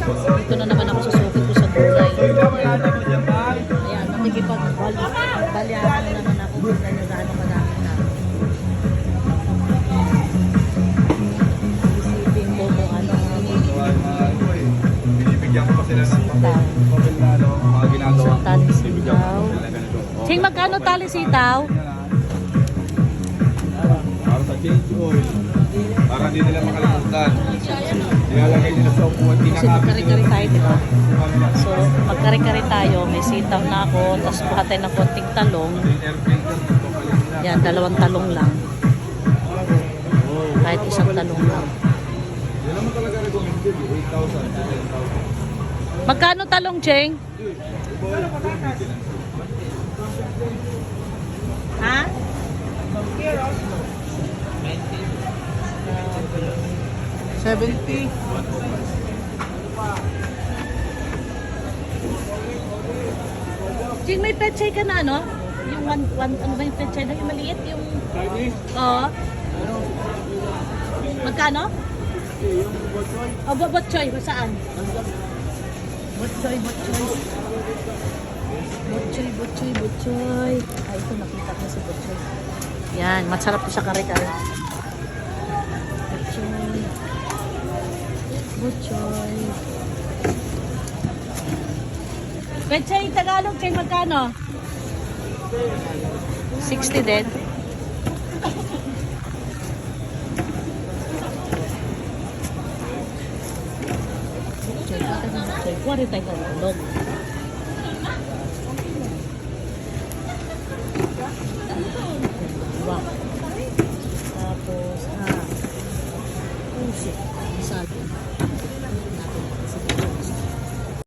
Dito na naman ako sa suki ko sa gulay. Ayan, nakikipag-balyahan na naman ako kung ganyan gaano kadami na. Isipin ko kung ano Binibigyan ko pa sila ng sitaw. mga ginagawa. So, tali sitaw. Ching, magkano tali sitaw? Para sa change oil. Para hindi nila makalimutan. Nilalagay nila sa upuan. Kasi magkari-kari tayo, di ba? So, magkari-kari tayo. May sitaw na ako. Tapos kuha tayo ng konting talong. Yan, 2 talong lang. Kahit 1 talong lang. Yan naman talaga recommended. 8,000. Magkano talong, Cheng? Ha? 70. Cheng, may pechay ka na, ano? Yung ano ba yung pechay na? Yung maliit? Yung... Chinese? Oo. Magkano? O, botchoy. Saan? Botchoy. Ay, ito nakita ko si botchoy. Yan, masarap po sa kare-kare. Botchoy. Pechay Tagalog, Cheng, magkano? 60 din. Kuwari tayo Tagalog. Wow. Tapos, pusit.